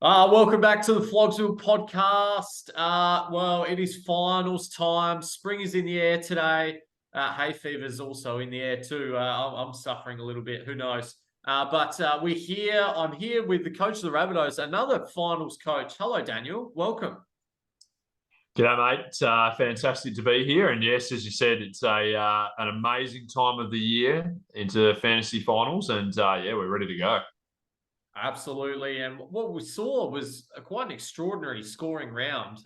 Welcome back to the Flogsville Podcast. It is finals time. Spring is in the air today. Hay fever is also in the air too. I'm suffering a little bit. Who knows? But we're here. I'm here with the coach of the Rabbitohs, another finals coach. Hello, Daniel. Welcome. G'day, mate. Fantastic to be here. And yes, as you said, it's an amazing time of the year into fantasy finals. And we're ready to go. Absolutely. And what we saw was quite an extraordinary scoring round.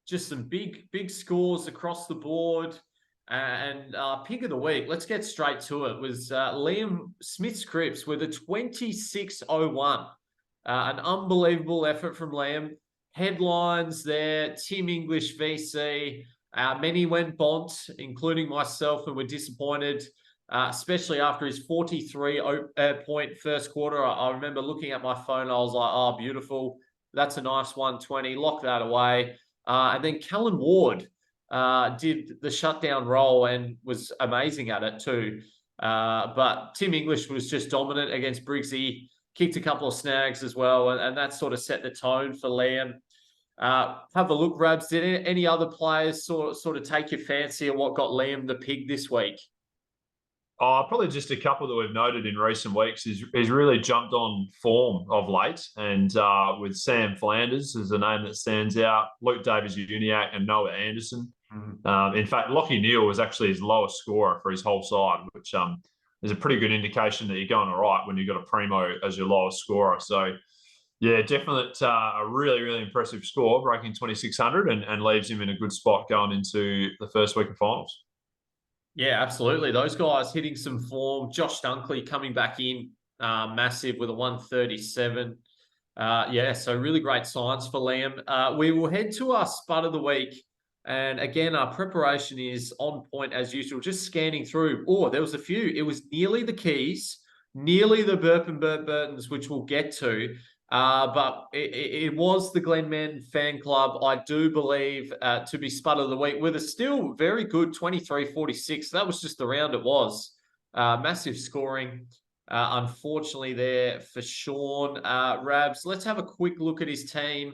Just some big scores across the board. And pick of the week, let's get straight to it, was Liam Smith-Cripps with a 26.01. An unbelievable effort from Liam. Headlines there, Tim English VC. Many went Bont, including myself, and were disappointed. Especially after his 43-point first quarter. I remember looking at my phone. I was like, oh, beautiful. That's a nice 120. Lock that away. And then Callan Ward did the shutdown role and was amazing at it too. But Tim English was just dominant against Briggsy, kicked a couple of snags as well, and that sort of set the tone for Liam. Have a look, Rabs. Did any other players sort of take your fancy of what got Liam the pig this week? Probably just a couple that we've noted in recent weeks. He's really jumped on form of late. And with Sam Flanders is a name that stands out, Luke Davies-Uniacke and Noah Anderson. In fact, Lachie Neale was actually his lowest scorer for his whole side, which is a pretty good indication that you're going all right when you've got a primo as your lowest scorer. So, yeah, definitely a really, really impressive score, breaking 2,600 and leaves him in a good spot going into the first week of finals. Yeah, absolutely. Those guys hitting some form. Josh Dunkley coming back in massive with a 137. So really great signs for Liam. We will head to our spud of the week. And again, our preparation is on point as usual, just scanning through. Oh, there was a few. It was nearly the Keys, nearly the Burp and Burt Burtons, which we'll get to. But it was the Glenman fan club, I do believe, to be spud of the week with a still very good 23-46. That was just the round it was. Massive scoring, unfortunately, there for Sean. Rabs, let's have a quick look at his team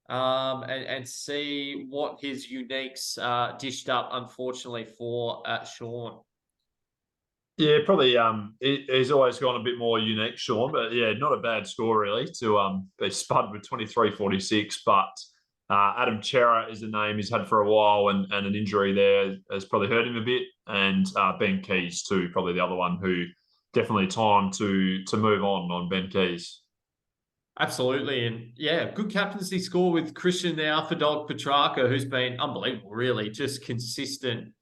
and see what his uniques dished up, unfortunately, for Sean. Yeah, probably he's always gone a bit more unique, Sean, but yeah, not a bad score really to be spud with 23-46. But Adam Chera is the name he's had for a while, and an injury there has probably hurt him a bit. And Ben Keys too, probably the other one who definitely time to move on Ben Keys. Absolutely. And yeah, good captaincy score with Christian the Alpha Dog Petrarca, who's been unbelievable, really, just consistent.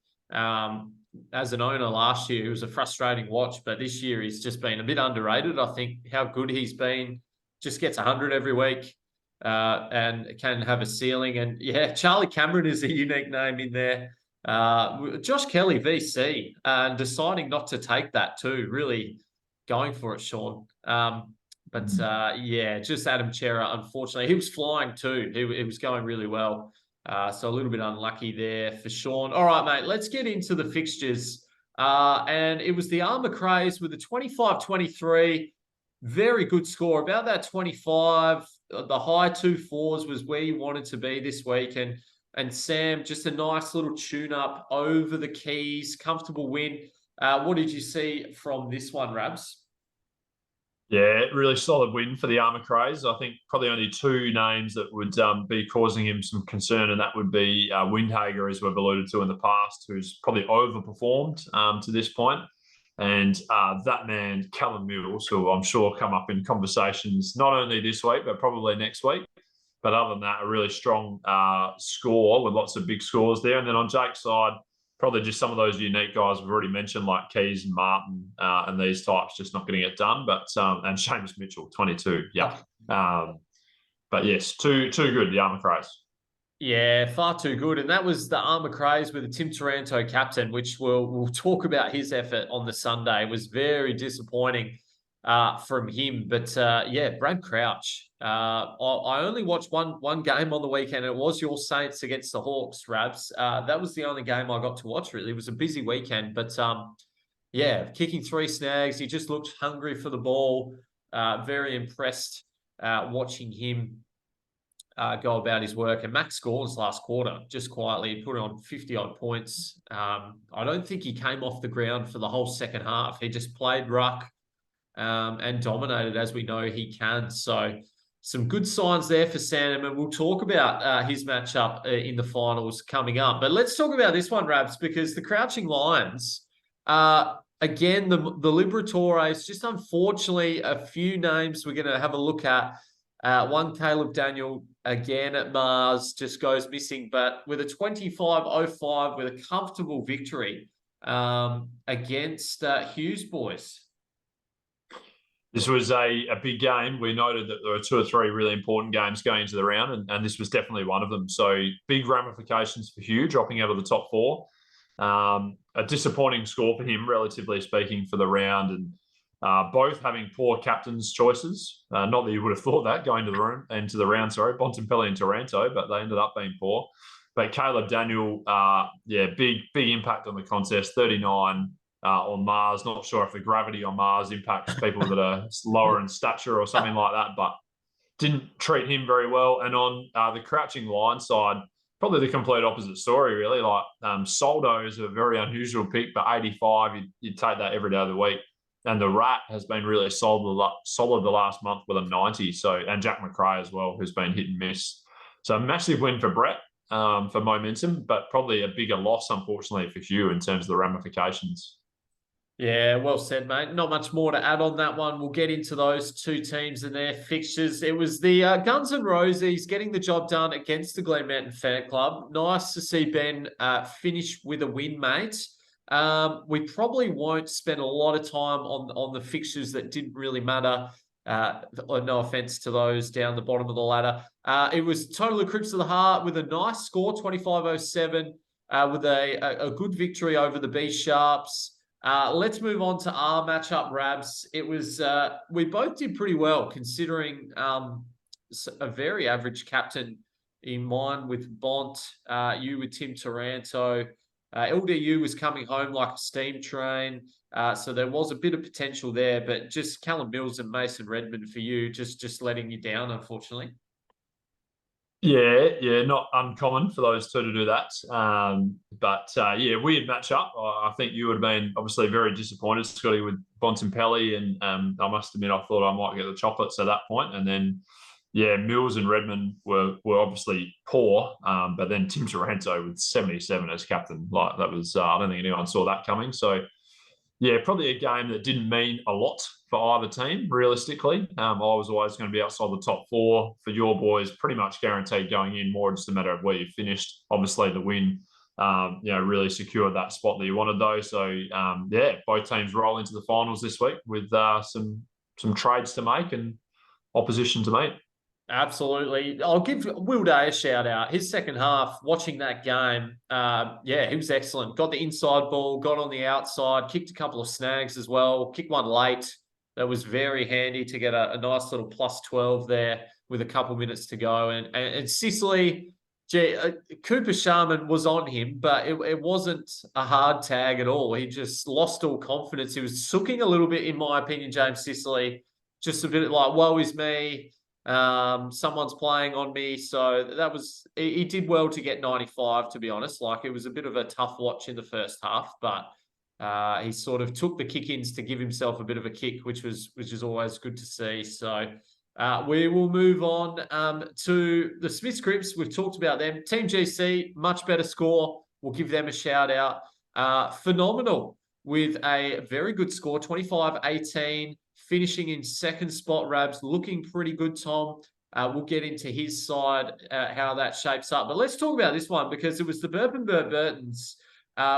As an owner last year, it was a frustrating watch, but this year he's just been a bit underrated. I think how good he's been, just gets 100 every week and can have a ceiling. And yeah, Charlie Cameron is a unique name in there. Josh Kelly, VC, and deciding not to take that too, really going for it, Sean. Just Adam Chera, unfortunately. He was flying too. He was going really well. So a little bit unlucky there for Sean. All right, mate, let's get into the fixtures. And it was the Armour Craze with a 25-23. Very good score, about that 25. The high 2-4s was where you wanted to be this week. And Sam, just a nice little tune-up over the Keys. Comfortable win. What did you see from this one, Rabs? Yeah, really solid win for the Armour Craze. I think probably only two names that would be causing him some concern, and that would be Windhager, as we've alluded to in the past, who's probably overperformed to this point. And that man, Callum Mills, who I'm sure come up in conversations not only this week, but probably next week. But other than that, a really strong score with lots of big scores there. And then on Jake's side, probably just some of those unique guys we've already mentioned, like Keys and Martin and these types, just not getting it done. But and Seamus Mitchell, 22, yeah. But yes, too good, the Armour Craze. Yeah, far too good. And that was the Armour Craze with the Tim Taranto captain, which we'll talk about his effort on the Sunday. It was very disappointing from him. But Brad Crouch. I only watched one game on the weekend. It was your Saints against the Hawks, Rabs. That was the only game I got to watch, really. It was a busy weekend. But kicking 3 snags. He just looked hungry for the ball. Very impressed watching him go about his work. And Max scorers last quarter, just quietly put on 50-odd points. I don't think he came off the ground for the whole second half. He just played ruck and dominated, as we know he can. So some good signs there for Sandham, and we'll talk about his matchup in the finals coming up. But let's talk about this one, Rabs, because the Crouching Lions, again, the Liberatores, just unfortunately a few names we're going to have a look at. One, Caleb Daniel, again at Mars, just goes missing, but with a 25-05 with a comfortable victory against Hughes boys. This was a big game. We noted that there were 2 or 3 really important games going into the round, and this was definitely one of them. So big ramifications for Hugh, dropping out of the top 4. A disappointing score for him, relatively speaking, for the round, and both having poor captains' choices. Not that you would have thought that going into the round, Bontempelli and Taranto, but they ended up being poor. But Caleb Daniel, big impact on the contest, 39 on Mars. Not sure if the gravity on Mars impacts people that are lower in stature or something like that, but didn't treat him very well. And on the Crouching Lion side, probably the complete opposite story, really. Like Soldo is a very unusual pick, but 85, you'd take that every day of the week. And the Rat has been really solid the last month with a 90. And Jack McRae as well, who's been hit and miss. So a massive win for Brett for momentum, but probably a bigger loss, unfortunately, for Hugh in terms of the ramifications. Yeah, well said, mate. Not much more to add on that one. We'll get into those 2 teams and their fixtures. It was the Guns N' Roses getting the job done against the Glen Mountain Fan Club. Nice to see Ben finish with a win, mate. We probably won't spend a lot of time on the fixtures that didn't really matter. No offense to those down the bottom of the ladder. It was Total Eclipse of the Heart with a nice score, 25-07, with a good victory over the B Sharps. Let's move on to our matchup, Rabs. It was we both did pretty well considering a very average captain in mine with Bont, you with Tim Taranto. LDU was coming home like a steam train, so there was a bit of potential there, but just Callum Mills and Mason Redmond for you, just letting you down, unfortunately. Yeah, not uncommon for those 2 to do that. Weird matchup. I think you would have been obviously very disappointed, Scotty, with Bontempelli, and I must admit I thought I might get the chocolates at that point. And then, Mills and Redmond were obviously poor, but then Tim Taranto with 77 as captain, like that was I don't think anyone saw that coming. So probably a game that didn't mean a lot for either team, realistically. I was always going to be outside the top 4 for your boys, pretty much guaranteed going in, more just a matter of where you finished. Obviously, the win, really secured that spot that you wanted, though. So, both teams roll into the finals this week with some trades to make and opposition to meet. Absolutely. I'll give Will Day a shout out. His second half, watching that game, he was excellent. Got the inside ball, got on the outside, kicked a couple of snags as well, kicked one late. That was very handy to get a nice little plus 12 there with a couple minutes to go. And Sicily, Cooper Sharman was on him, but it wasn't a hard tag at all. He just lost all confidence. He was sooking a little bit, in my opinion, James Sicily. Just a bit like, woe is me. Someone's playing on me. So he did well to get 95, to be honest. Like, it was a bit of a tough watch in the first half, but he sort of took the kick-ins to give himself a bit of a kick, which is always good to see. So we will move on to the Smiths Crips. We've talked about them. Team GC, much better score. We'll give them a shout out. Phenomenal with a very good score, 25-18. Finishing in second spot, Rabs, looking pretty good, Tom. We'll get into his side, how that shapes up. But let's talk about this one because it was the Burtons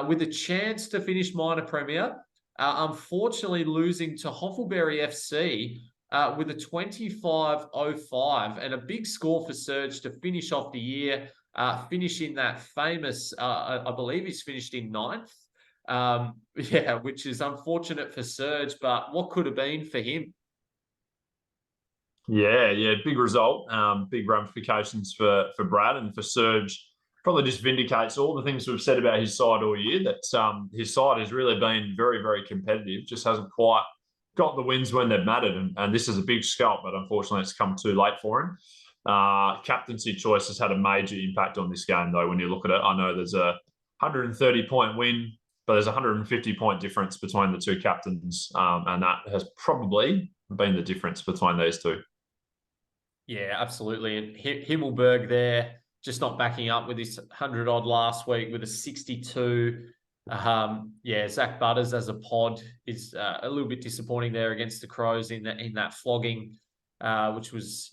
with a chance to finish minor premier, unfortunately losing to Hoffleberry FC with a 25-05 and a big score for Surge to finish off the year, finishing that famous, I believe he's finished in 9th. Which is unfortunate for Surge, but what could have been for him? Big result, big ramifications for Brad and for Surge. Probably just vindicates all the things we've said about his side all year, that his side has really been very, very competitive, just hasn't quite got the wins when they've mattered, and this is a big scalp, but unfortunately it's come too late for him. Captaincy choice has had a major impact on this game, though, when you look at it. I know there's a 130-point win, but there's a 150-point difference between the two captains, and that has probably been the difference between these two. Yeah, absolutely. And Himmelberg there, just not backing up with his 100-odd last week with a 62. Zach Butters as a pod is a little bit disappointing there against the Crows in that flogging, which was,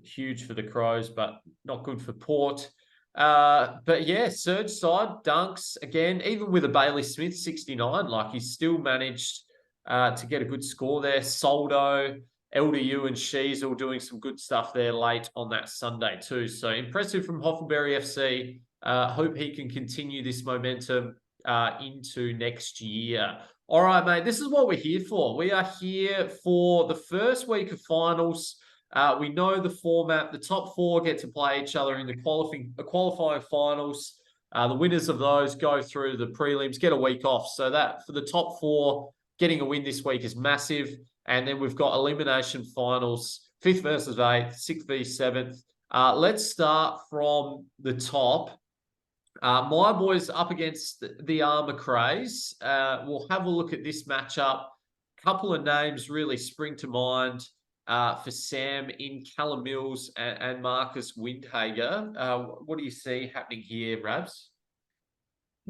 huge for the Crows, but not good for Port. Surge side, Dunks, again, even with a Bailey Smith 69, like he's still managed to get a good score there. Soldo, LDU and Shees all doing some good stuff there late on that Sunday too. So impressive from Hoffenberry FC. Hope he can continue this momentum into next year. All right, mate, this is what we're here for. We are here for the first week of finals. We know the format. The top four get to play each other in the qualifying finals. The winners of those go through the prelims, get a week off. So that for the top four, getting a win this week is massive. And then we've got elimination finals, 5th versus 8th, 6th v 7th. Let's start from the top. My boys up against the Armour Craze. We'll have a look at this matchup. A couple of names really spring to mind for Sam in Callum Mills and Marcus Windhager. What do you see happening here, Rabs?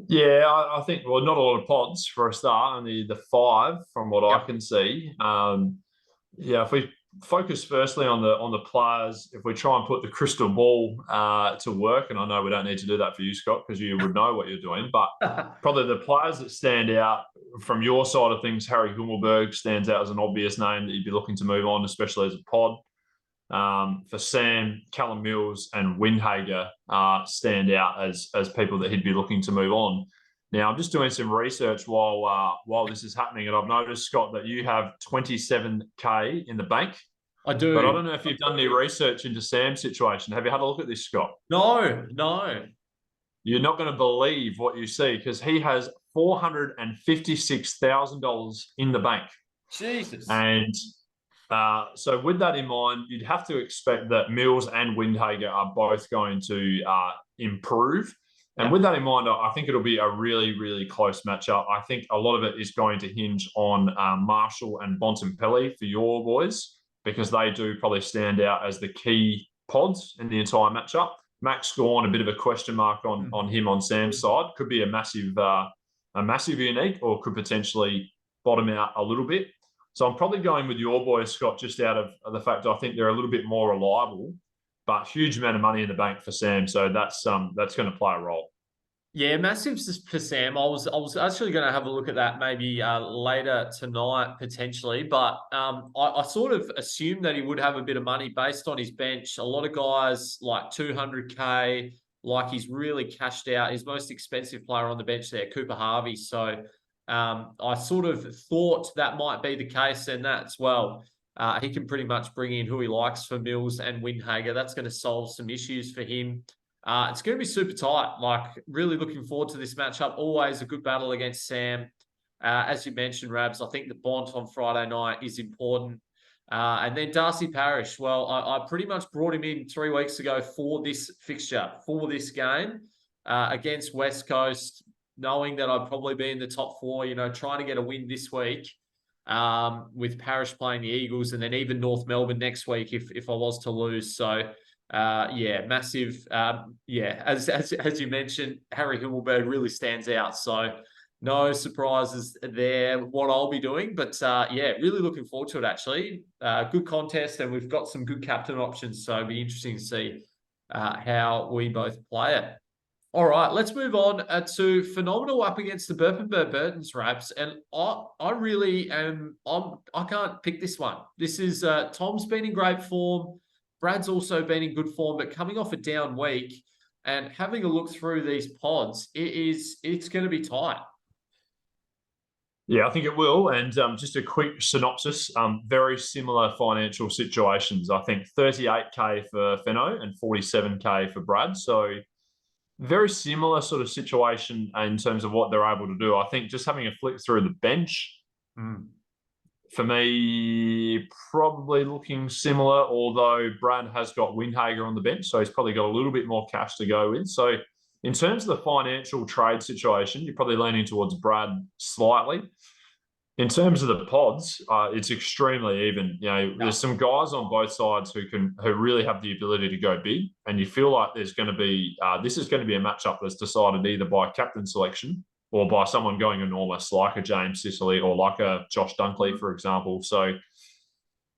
Yeah, I think, well, not a lot of pods for a start, only the 5 from what I can see. If we focus firstly on the players, if we try and put the crystal ball to work, and I know we don't need to do that for you, Scott, because you would know what you're doing, but probably the players that stand out from your side of things, Harry Hummelberg stands out as an obvious name that you'd be looking to move on, especially as a pod. For Sam, Callum Mills and Windhager stand out as people that he'd be looking to move on. Now, I'm just doing some research while this is happening, and I've noticed, Scott, that you have 27K in the bank. I do. But I don't know if you've done any research into Sam's situation. Have you had a look at this, Scott? No. You're not going to believe what you see, because he has $456,000 in the bank. Jesus. And so with that in mind, you'd have to expect that Mills and Windhager are both going to improve. And with that in mind, I think it'll be a really, really close matchup. I think a lot of it is going to hinge on Marshall and Bontempelli for your boys, because they do probably stand out as the key pods in the entire matchup. Max Gawn, a bit of a question mark on him on Sam's side. Could be a massive unique, or could potentially bottom out a little bit. So I'm probably going with your boys, Scott, just out of the fact I think they're a little bit more reliable, but huge amount of money in the bank for Sam. So that's going to play a role. Yeah, massive for Sam. I was actually going to have a look at that maybe later tonight potentially, but I sort of assumed that he would have a bit of money based on his bench. A lot of guys like 200K, like he's really cashed out. His most expensive player on the bench there, Cooper Harvey. So I sort of thought that might be the case, and that's he can pretty much bring in who he likes for Mills and Windhager. That's going to solve some issues for him. It's going to be super tight. Like, really looking forward to this matchup. Always a good battle against Sam. As you mentioned, Rabs, I think the Bont on Friday night is important. And then Darcy Parish. Well, I pretty much brought him in 3 weeks ago for this fixture, for this game against West Coast, knowing that I'd probably be in the top 4, trying to get a win this week with Parish playing the Eagles, and then even North Melbourne next week if I was to lose. So, massive. As you mentioned, Harry Himmelberg really stands out. So no surprises there, what I'll be doing. But, really looking forward to it, actually. Good contest, and we've got some good captain options. So it'll be interesting to see how we both play it. All right, let's move on to Phenomenal up against the Burtons Raps. And I really am, I can't pick this one. This is, Tom's been in great form. Brad's also been in good form, but coming off a down week and having a look through these pods, it's going to be tight. Yeah, I think it will. And just a quick synopsis, very similar financial situations. I think 38K for Feno and 47K for Brad. So very similar sort of situation in terms of what they're able to do. I think just having a flick through the bench, For me, probably looking similar, although Brad has got Windhager on the bench, so he's probably got a little bit more cash to go with. So in terms of the financial trade situation, you're probably leaning towards Brad slightly. In terms of the pods, it's extremely even. There's some guys on both sides who really have the ability to go big, and you feel like there's going to be this is going to be a matchup that's decided either by captain selection or by someone going enormous, like a James Sicily or like a Josh Dunkley, for example. So,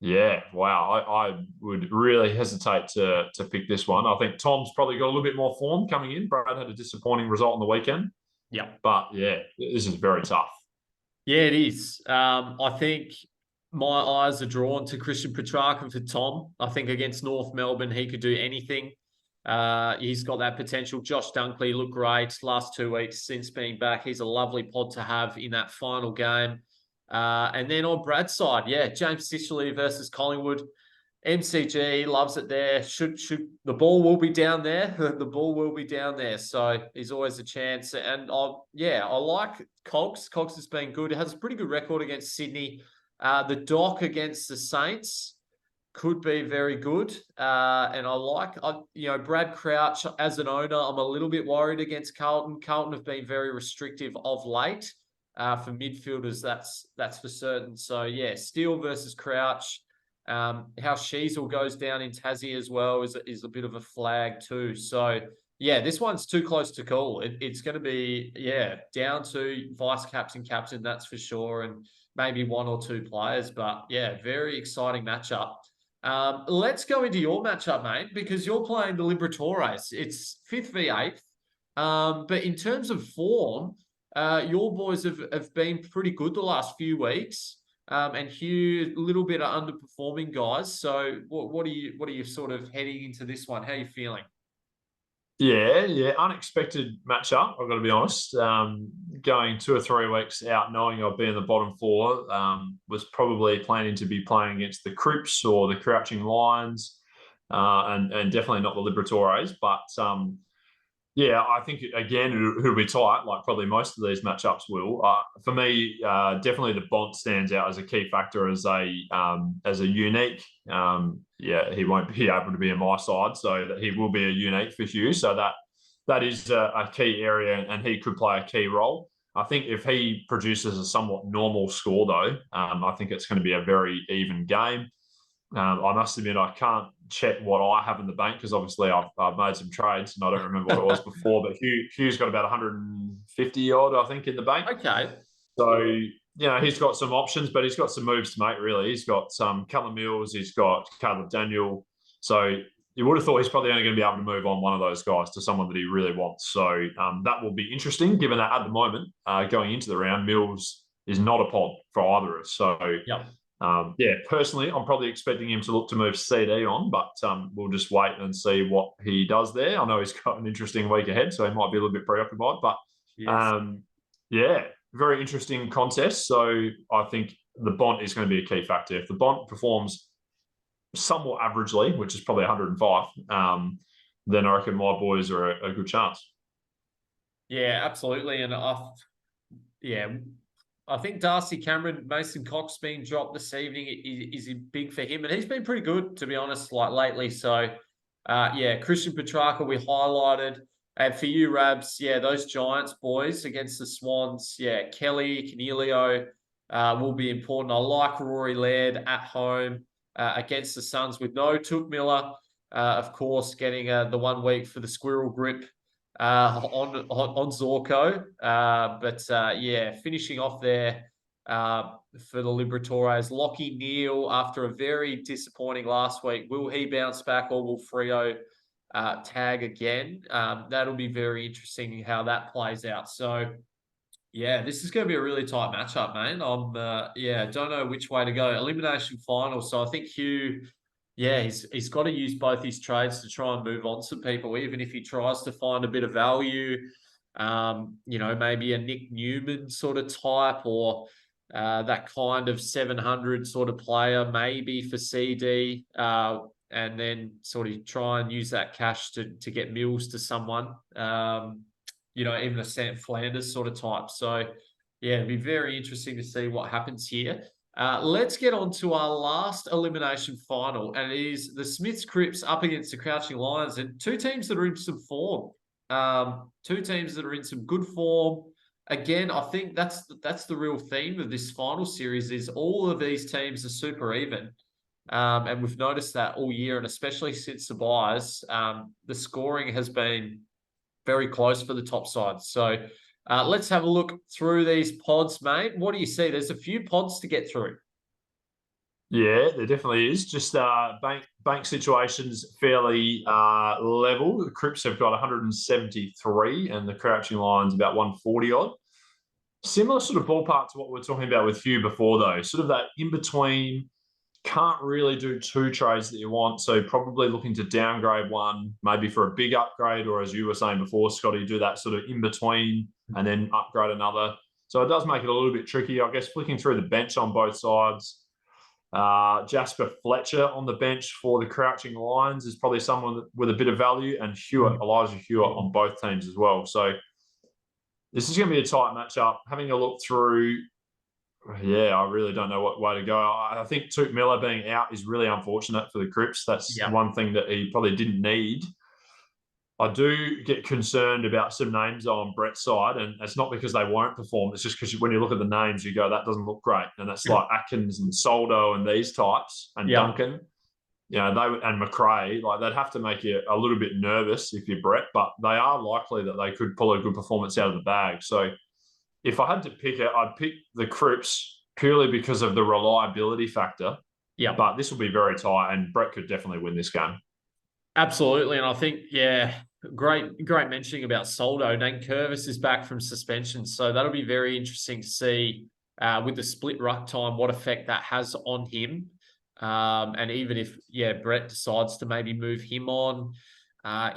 yeah, wow, I would really hesitate to pick this one. I think Tom's probably got a little bit more form coming in. Brad had a disappointing result on the weekend. Yeah. But, yeah, this is very tough. Yeah, it is. I think my eyes are drawn to Christian Petrarca for Tom. I think against North Melbourne, he could do anything. He's got that potential. Josh Dunkley looked great last 2 weeks since being back. He's a lovely pod to have in that final game. And then on Brad's side, yeah, James Sicily versus Collingwood. MCG loves it there. Should the ball will be down there. The ball will be down there. So there's always a chance. And I like Cogs. Cogs has been good. It has a pretty good record against Sydney. The Dock against the Saints could be very good. And I like, Brad Crouch as an owner. I'm a little bit worried against Carlton. Carlton have been very restrictive of late for midfielders. That's for certain. So yeah, Steele versus Crouch. How Sheasel goes down in Tassie as well is a bit of a flag too. So yeah, this one's too close to call. It's going to be down to vice captain, that's for sure, and maybe one or two players. But yeah, very exciting matchup. Let's go into your matchup, mate, because you're playing the Liberatores. It's 5th v 8th. But in terms of form, your boys have been pretty good the last few weeks. And Hugh, a little bit of underperforming guys. So what are you sort of heading into this one? How are you feeling? Yeah, unexpected matchup, I've got to be honest. Going 2 or 3 weeks out knowing I'd be in the bottom 4, was probably planning to be playing against the Crips or the Crouching Lions, and definitely not the Liberatores. But yeah, I think, again, it'll be tight, like probably most of these matchups will. For me, definitely the Bont stands out as a key factor, as a unique. He won't be able to be on my side, so that he will be a unique for Hugh. So that is a key area, and he could play a key role. I think if he produces a somewhat normal score, though, I think it's going to be a very even game. I must admit, I can't check what I have in the bank because obviously I've made some trades and I don't remember what it was before. But Hugh's got about 150 odd, I think, in the bank. Okay. So he's got some options, but he's got some moves to make. Really, he's got some Callum Mills, he's got Caleb Daniel. So you would have thought he's probably only going to be able to move on one of those guys to someone that he really wants. So that will be interesting, given that at the moment, going into the round, Mills is not a pod for either of us. So. Yep. Personally, I'm probably expecting him to look to move CD on, but we'll just wait and see what he does there. I know he's got an interesting week ahead, so he might be a little bit preoccupied. But yes. Very interesting contest. So I think the Bont is going to be a key factor. If the Bont performs somewhat averagely, which is probably 105, then I reckon my boys are a good chance. Yeah, absolutely. And I think Darcy Cameron, Mason Cox being dropped this evening is big for him. And he's been pretty good, to be honest, like lately. So, Christian Petrarca, we highlighted. And for you, Rabs, those Giants boys against the Swans, Kelly, Canelio will be important. I like Rory Laird at home against the Suns with no Took Miller, of course, getting the 1 week for the squirrel grip. On Zorko. Finishing off there for the Liberatores. Lockie Neal, after a very disappointing last week, will he bounce back or will Freo tag again? That'll be very interesting how that plays out. So, this is going to be a really tight matchup, man. Don't know which way to go. Elimination final. So I think Hugh... he's got to use both his trades to try and move on some people, even if he tries to find a bit of value, maybe a Nick Newman sort of type or that kind of 700 sort of player, maybe for CD, and then sort of try and use that cash to get Mills to someone, even a Sam Flanders sort of type. So, it'd be very interesting to see what happens here. Let's get on to our last elimination final, and it is the Smiths Crips up against the Crouching Lions, and two teams that are in some form. Two teams that are in some good form. Again, I think that's the real theme of this final series is all of these teams are super even. And we've noticed that all year, and especially since the buys, the scoring has been very close for the top side. So let's have a look through these pods, mate. What do you see? There's a few pods to get through. Yeah, there definitely is. Just bank situations fairly level. The Crips have got 173 and the Crouching Lions about 140 odd. Similar sort of ballpark to what we were talking about with Hugh before, though. Sort of that in between, can't really do two trades that you want. So probably looking to downgrade one, maybe for a big upgrade, or as you were saying before, Scotty, do that sort of in between and then upgrade another. So it does make it a little bit tricky. I guess flicking through the bench on both sides. Jasper Fletcher on the bench for the Crouching Lions is probably someone with a bit of value, and Elijah Hewitt on both teams as well. So this is going to be a tight matchup. Having a look through, yeah, I really don't know what way to go. I think Toot Miller being out is really unfortunate for the Crips. That's one thing that he probably didn't need. I do get concerned about some names on Brett's side, and it's not because they won't perform. It's just because when you look at the names, you go, that doesn't look great. And that's like Atkins and Soldo and these types, and Duncan, they and McRae, like they'd have to make you a little bit nervous if you're Brett, but they are likely that they could pull a good performance out of the bag. So if I had to pick it, I'd pick the Crips purely because of the reliability factor. Yeah. But this will be very tight, and Brett could definitely win this game. Absolutely. And I think, great mentioning about Soldo. Nate Curvis is back from suspension. So that'll be very interesting to see with the split ruck time, what effect that has on him. And even if, Brett decides to maybe move him on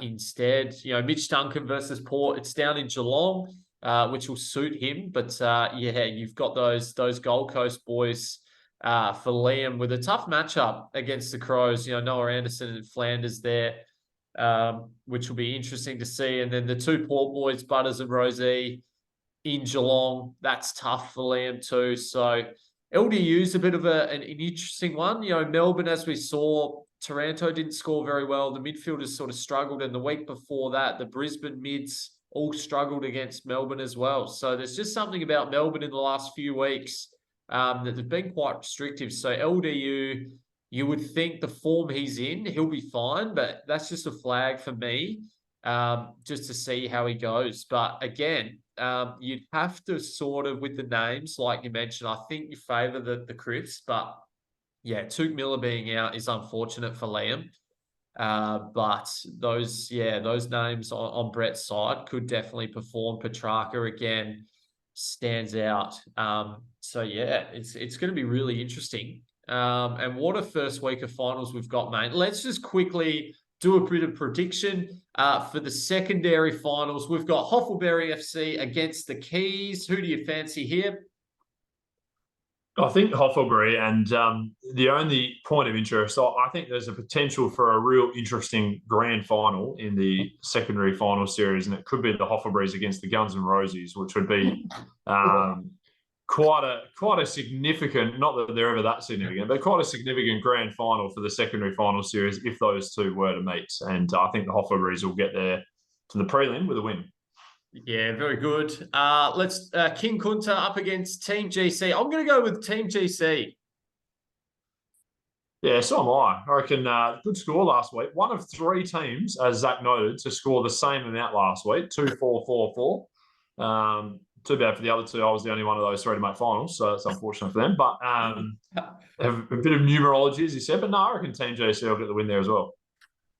instead, Mitch Duncan versus Port, it's down in Geelong, which will suit him. But you've got those Gold Coast boys for Liam with a tough matchup against the Crows. Noah Anderson and Flanders there, which will be interesting to see. And then the two Port boys, Butters and Rosie, in Geelong. That's tough for Liam too. So LDU's a bit of an interesting one. Melbourne, as we saw, Taranto didn't score very well. The midfielders sort of struggled. And the week before that, the Brisbane mids all struggled against Melbourne as well. So there's just something about Melbourne in the last few weeks that have been quite restrictive. So LDU, you would think the form he's in, he'll be fine, but that's just a flag for me, just to see how he goes. But again, you'd have to sort of, with the names, like you mentioned, I think you favour the Crips, but Toot Miller being out is unfortunate for Liam. But those names on Brett's side could definitely perform. Petrarca again stands out. It's going to be really interesting. And what a first week of finals we've got, mate. Let's just quickly do a bit of prediction for the secondary finals. We've got Hoffleberry FC against the Keys. Who do you fancy here? I think Hoffleberry, and the only point of interest, I think there's a potential for a real interesting grand final in the secondary final series, and it could be the Hoffleberries against the Guns and Roses, which would be quite a significant, not that they're ever that significant, but quite a significant grand final for the secondary final series if those two were to meet. And I think the Hoffleberries will get there to the prelim with a win. Yeah, very good. Let's King Kunta up against Team GC. I'm going to go with Team GC. Yeah, so am I. I reckon good score last week. One of three teams, as Zach noted, to score the same amount last week, 2-4-4-4. Too bad for the other two. I was the only one of those three to make finals, so it's unfortunate for them. But have a bit of numerology, as you said. But no, I reckon Team GC will get the win there as well.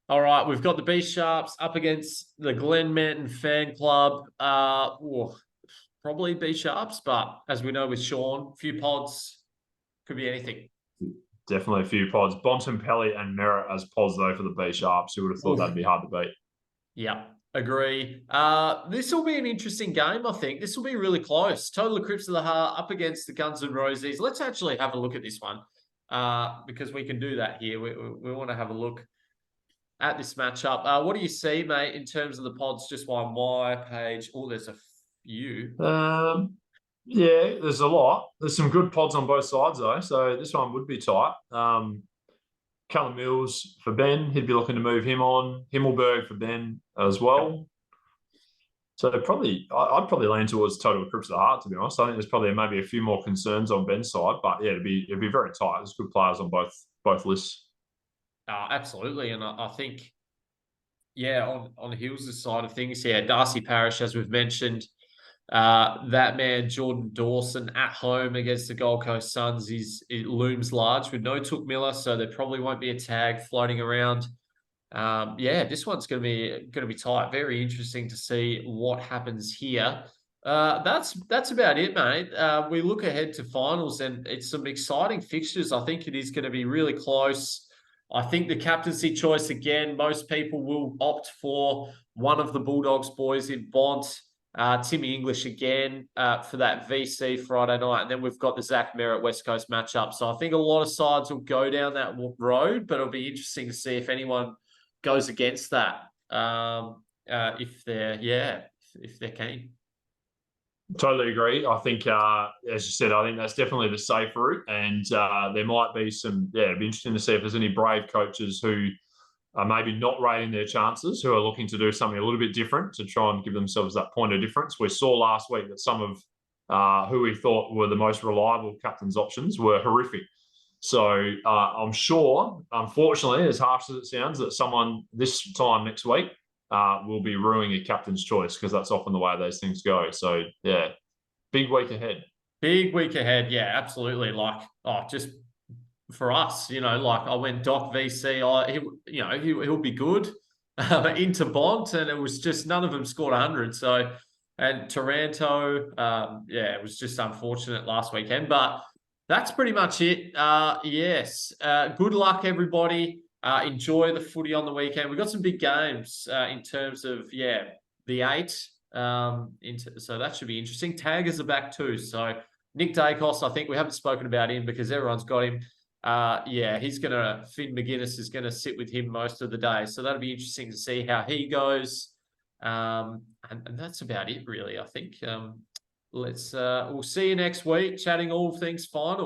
All right, we've got the B Sharps up against the Glen Manton Fan Club. Probably B Sharps, but as we know with Sean, a few pods, could be anything. Definitely a few pods. Bontempelli and Merritt as pods, though, for the B Sharps. Who would have thought that'd be hard to beat? Yeah, agree. This will be an interesting game, I think. This will be really close. Total Eclipse of the Heart up against the Guns and Roses. Let's actually have a look at this one because we can do that here. We want to have a look at this matchup. What do you see, mate, in terms of the pods just on my page? Oh, there's a few. Yeah, there's a lot. There's some good pods on both sides though, so this one would be tight. Callum Mills for Ben, he'd be looking to move him on. Himmelberg for Ben as well. So I'd probably lean towards Total Eclipse of the Heart, to be honest. I think there's probably maybe a few more concerns on Ben's side, but yeah, it'd be very tight. There's good players on both lists. Absolutely, and I think, yeah, on Hills' side of things, yeah, Darcy Parish, as we've mentioned, that man Jordan Dawson at home against the Gold Coast Suns it looms large with no Took Miller, so there probably won't be a tag floating around. Yeah, this one's gonna be tight. Very interesting to see what happens here. That's about it, mate. We look ahead to finals, and it's some exciting fixtures. I think it is going to be really close. I think the captaincy choice again. Most people will opt for one of the Bulldogs boys in Bont. Timmy English again for that VC Friday night. And then we've got the Zach Merritt West Coast matchup. So I think a lot of sides will go down that road, but it'll be interesting to see if anyone goes against that if they're keen. Totally agree. I think, as you said, I think that's definitely the safe route, and there might be some. Yeah, it'd be interesting to see if there's any brave coaches who are maybe not rating their chances, who are looking to do something a little bit different to try and give themselves that point of difference. We saw last week that some of who we thought were the most reliable captain's options were horrific. So I'm sure, unfortunately, as harsh as it sounds, that someone this time next week will be ruining a captain's choice, because that's often the way those things go. So yeah, big week ahead. Big week ahead. Yeah, absolutely. Like, just for us, like I went Doc VC. He'll be good into Bont, and it was just none of them scored 100. So, and Taranto, it was just unfortunate last weekend, but that's pretty much it. Yes. Good luck, everybody. Enjoy the footy on the weekend. We've got some big games in terms of, the 8. So that should be interesting. Taggers are back too. So Nick Dacos, I think we haven't spoken about him because everyone's got him. Finn McGuinness is going to sit with him most of the day. So that'll be interesting to see how he goes. And that's about it, really, I think. We'll see you next week, chatting all things final.